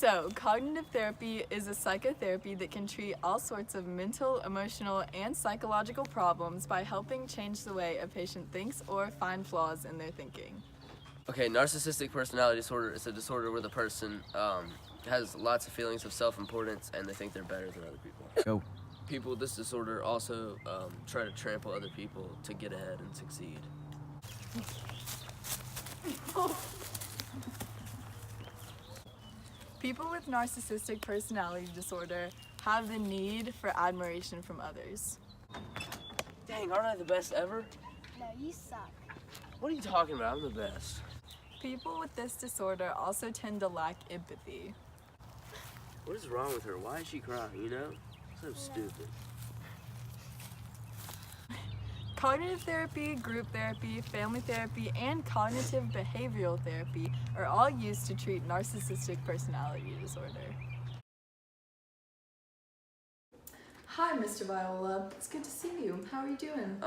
So, cognitive therapy is a psychotherapy that can treat all sorts of mental, emotional, and psychological problems by helping change the way a patient thinks or find flaws in their thinking. Okay, narcissistic personality disorder is a disorder where the person has lots of feelings of self-importance and they think they're better than other people. Go. People with this disorder also try to trample other people to get ahead and succeed. People with narcissistic personality disorder have the need for admiration from others. Dang, aren't I the best ever? No, you suck. What are you talking about? I'm the best. People with this disorder also tend to lack empathy. What is wrong with her? Why is she crying, you know? So stupid. Cognitive therapy, group therapy, family therapy, and cognitive behavioral therapy are all used to treat narcissistic personality disorder. Hi, Mr. Viola. It's good to see you. How are you doing?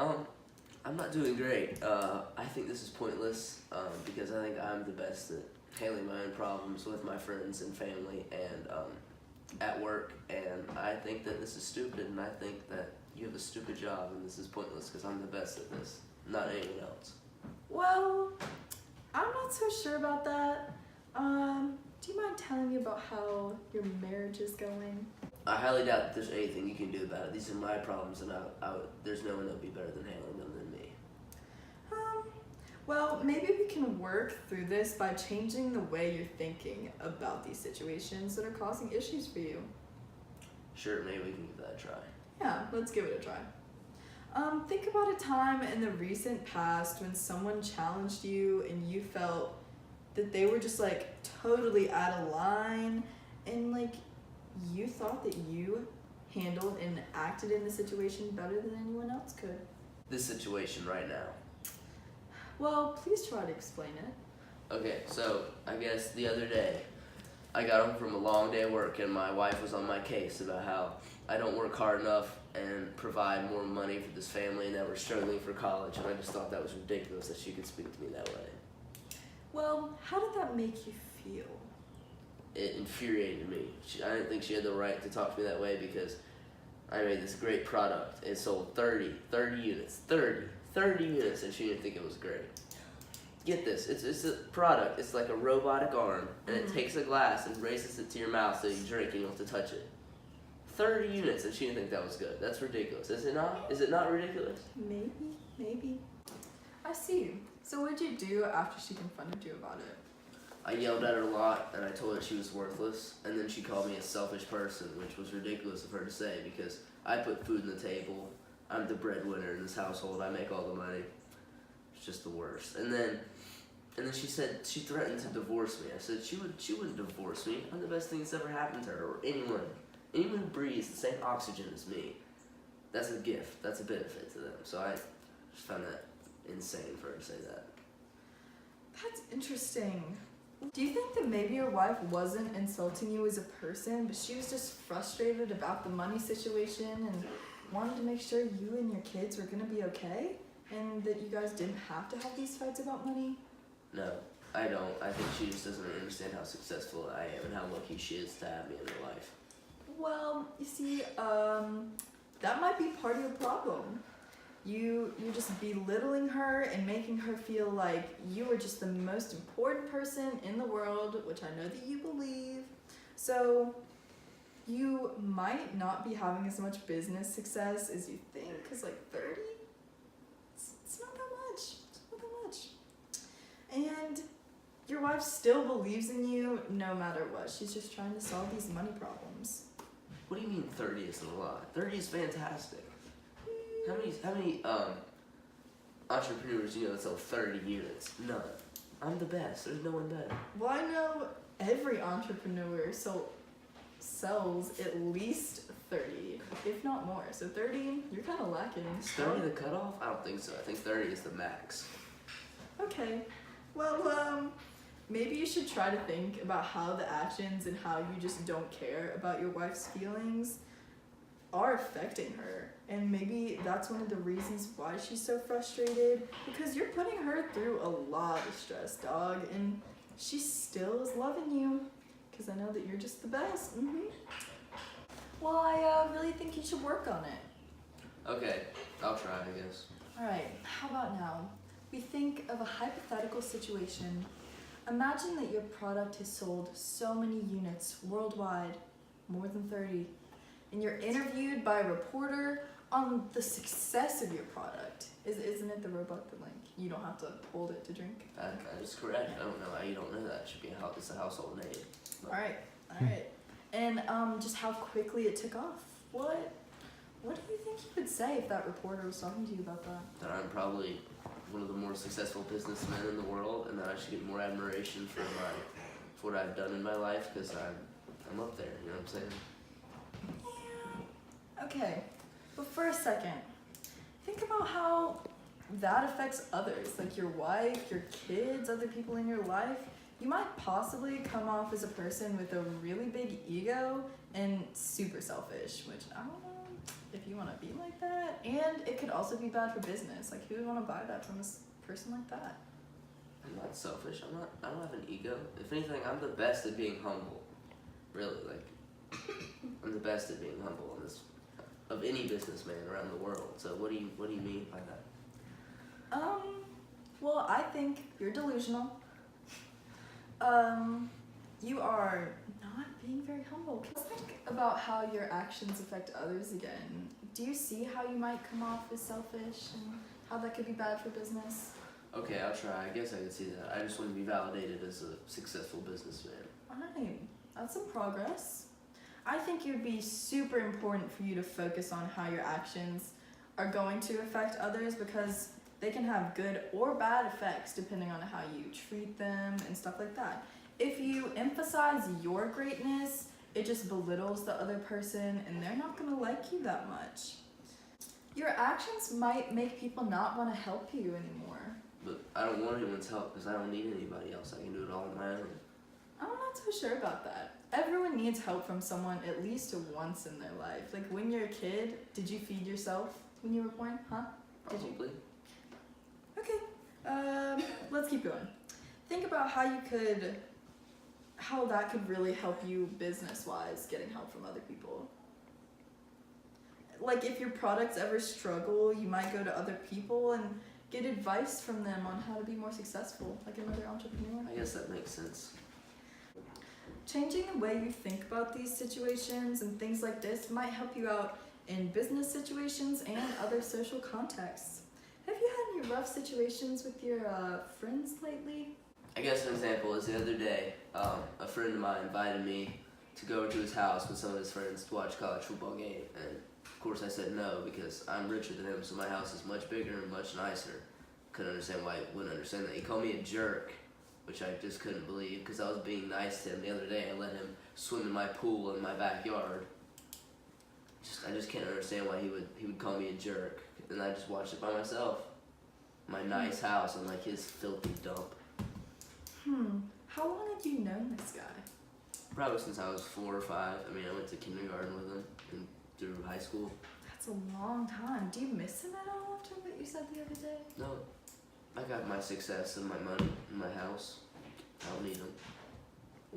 I'm not doing great. I think this is pointless because I think I'm the best at handling my own problems with my friends and family and at work, and I think that this is stupid, and I think that you have a stupid job and this is pointless because I'm the best at this, not anyone else. Well, I'm not so sure about that. Do you mind telling me about how your marriage is going? I highly doubt that there's anything you can do about it. These are my problems, and there's no one that would be better than handling them than me. Well, maybe we can work through this by changing the way you're thinking about these situations that are causing issues for you. Sure, maybe we can give that a try. Yeah, let's give it a try. Think about a time in the recent past when someone challenged you and you felt that they were just like totally out of line, and like you thought that you handled and acted in the situation better than anyone else could. This situation right now. Well, please try to explain it. Okay, so I guess the other day, I got home from a long day of work and my wife was on my case about how I don't work hard enough and provide more money for this family and that we're struggling for college, and I just thought that was ridiculous that she could speak to me that way. Well, how did that make you feel? It infuriated me. I didn't think she had the right to talk to me that way because I made this great product. It sold 30 units, 30 units, and she didn't think it was great. Get this, it's a product. It's like a robotic arm, and it takes a glass and raises it to your mouth so you drink and you don't have to touch it. 30 units, and she didn't think that was good. That's ridiculous, is it not? Is it not ridiculous? Maybe. I see. So what did you do after she confronted you about it? I yelled at her a lot, and I told her she was worthless, and then she called me a selfish person, which was ridiculous of her to say because I put food on the table. I'm the breadwinner in this household. I make all the money. It's just the worst. And then she said she threatened to divorce me. I said she wouldn't divorce me. I'm the best thing that's ever happened to her or anyone. Anyone who breathes the same oxygen as me. That's a gift. That's a benefit to them. So I just found that insane for her to say that. That's interesting. Do you think that maybe your wife wasn't insulting you as a person, but she was just frustrated about the money situation and wanted to make sure you and your kids were going to be okay, and that you guys didn't have to have these fights about money? No, I don't. I think she just doesn't understand how successful I am and how lucky she is to have me in her life. Well, you see, that might be part of your problem. You're just belittling her and making her feel like you are just the most important person in the world, which I know that you believe. So you might not be having as much business success as you think, because like 30, it's not that much. It's not that much. And your wife still believes in you no matter what. She's just trying to solve these money problems. What do you mean 30 isn't a lot? 30 is fantastic. How many entrepreneurs do you know that sell 30 units? None. I'm the best. There's no one better. Well, I know every entrepreneur sells at least 30, if not more. So 30, you're kind of lacking. Is 30 the cutoff? I don't think so. I think 30 is the max. Okay. Well, maybe you should try to think about how the actions and how you just don't care about your wife's feelings are affecting her. And maybe that's one of the reasons why she's so frustrated, because you're putting her through a lot of stress, dog, and she still is loving you. Because I I know that you're just the best. Well, I really think you should work on it. Okay, I'll try, I guess. Alright, how about now? We think of a hypothetical situation. Imagine that your product has sold so many units worldwide, more than 30, and you're interviewed by a reporter on the success of your product. Isn't it the robot that, like, you don't have to hold it to drink? That is correct. I don't know how you don't know that. It should be it's a household name. Alright. And just how quickly it took off. What do you think you would say if that reporter was talking to you about that? That I'm probably one of the more successful businessmen in the world, and that I should get more admiration for what I've done in my life, because I'm up there. You know what I'm saying? Yeah. Okay, but for a second, think about how that affects others, like your wife, your kids, other people in your life. You might possibly come off as a person with a really big ego and super selfish, which I don't know if you want to be like that. And it could also be bad for business. Like, who would want to buy that from a person like that? I'm not selfish. I don't have an ego. If anything, I'm the best at being humble. Really, like, I'm the best at being humble of any businessman around the world. So what do you mean by that? Well, I think you're delusional. You are not being very humble. Let's think about how your actions affect others again. Do you see how you might come off as selfish and how that could be bad for business? Okay, I'll try. I guess I could see that. I just want to be validated as a successful businessman. Alright, that's some progress. I think it would be super important for you to focus on how your actions are going to affect others, because they can have good or bad effects depending on how you treat them and stuff like that. If you emphasize your greatness, it just belittles the other person and they're not going to like you that much. Your actions might make people not want to help you anymore. But I don't want anyone's help because I don't need anybody else. I can do it all on my own. I'm not so sure about that. Everyone needs help from someone at least once in their life. Like, when you're a kid, did you feed yourself when you were born? Huh? Did you? Probably. Okay, let's keep going. Think about how that could really help you business-wise, getting help from other people. Like, if your products ever struggle, you might go to other people and get advice from them on how to be more successful, like another entrepreneur. I guess that makes sense. Changing the way you think about these situations and things like this might help you out in business situations and other social contexts. Have you had any rough situations with your friends lately? I guess an example is the other day, a friend of mine invited me to go over to his house with some of his friends to watch a college football game, and of course I said no because I'm richer than him, so my house is much bigger and much nicer. Couldn't understand why he wouldn't understand that. He called me a jerk, which I just couldn't believe because I was being nice to him the other day. I let him swim in my pool in my backyard. I just can't understand why he would call me a jerk. And I just watched it by myself. My nice house and like his filthy dump. How long have you known this guy? Probably since I was 4 or 5. I mean, I went to kindergarten with him and through high school. That's a long time. Do you miss him at all after what you said the other day? No, I got my success and my money and my house. I don't need him.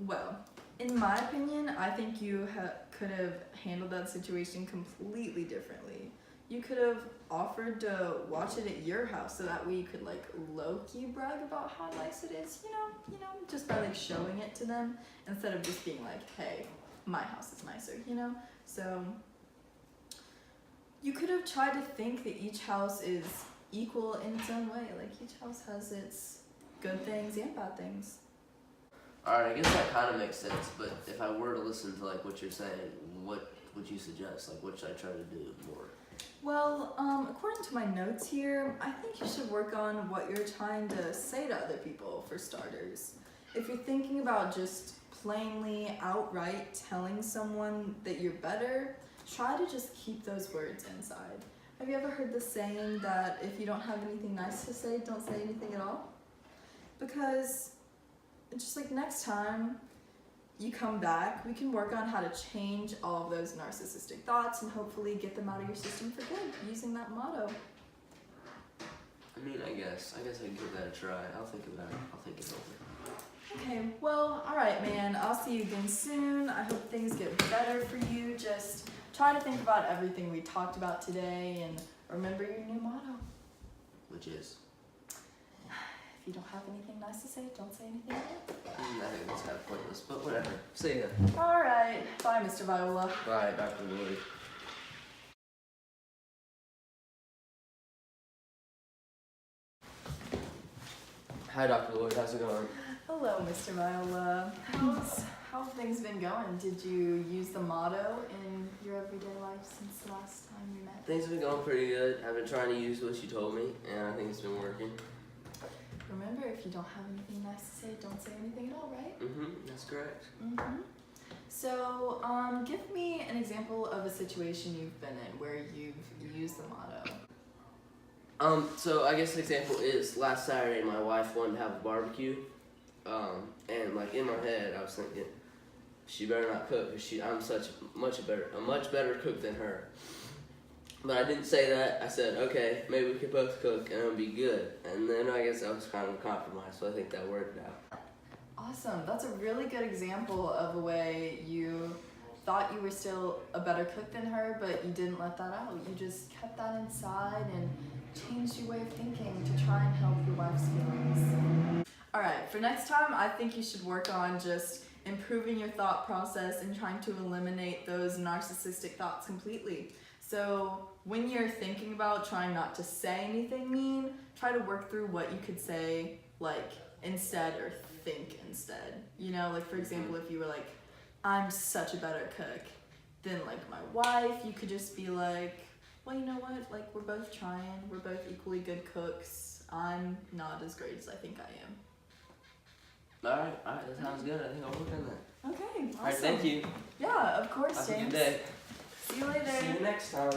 Well, in my opinion, I think you could have handled that situation completely differently. You could have offered to watch it at your house so that way you could like low-key brag about how nice it is, you know, just by like showing it to them instead of just being like, hey, my house is nicer, you know? So you could have tried to think that each house is equal in its own way. Like, each house has its good things and bad things. Alright, I guess that kind of makes sense, but if I were to listen to like what you're saying, what would you suggest? Like, what should I try to do more? Well, according to my notes here, I think you should work on what you're trying to say to other people, for starters. If you're thinking about just plainly, outright telling someone that you're better, try to just keep those words inside. Have you ever heard the saying that if you don't have anything nice to say, don't say anything at all? Because just like next time you come back, we can work on how to change all of those narcissistic thoughts and hopefully get them out of your system for good using that motto. I mean, I guess I can give that a try. I'll think about it. I'll think it over. Okay, well, alright, man. I'll see you again soon. I hope things get better for you. Just try to think about everything we talked about today and remember your new motto. Which is? If you don't have anything nice to say, don't say anything at all. I think that's kind of pointless, but whatever. See ya. Alright, bye, Mr. Viola. Bye, Dr. Lloyd. Hi, Dr. Lloyd. How's it going? Hello, Mr. Viola. How have things been going? Did you use the motto in your everyday life since the last time we met? Things have been going pretty good. I've been trying to use what you told me, and I think it's been working. Remember, if you don't have anything nice to say, don't say anything at all, right? That's correct. So, give me an example of a situation you've been in where you've used the motto. So I guess an example is last Saturday my wife wanted to have a barbecue, and like in my head I was thinking, she better not cook because I'm a much better cook than her. But I didn't say that. I said, okay, maybe we could both cook and it'll be good. And then I guess that was kind of a compromise, so I think that worked out. Awesome. That's a really good example of a way you thought you were still a better cook than her, but you didn't let that out. You just kept that inside and changed your way of thinking to try and help your wife's feelings. Alright, for next time, I think you should work on just improving your thought process and trying to eliminate those narcissistic thoughts completely. So when you're thinking about trying not to say anything mean, try to work through what you could say like instead or think instead. You know, like for example, if you were like, I'm such a better cook than like my wife, you could just be like, well, you know what, like we're both trying, we're both equally good cooks. I'm not as great as I think I am. Alright, that sounds good. I think I'll work on that. Okay, awesome. Alright, thank you. Yeah, of course, Have a James. good day. See you later. See you next time.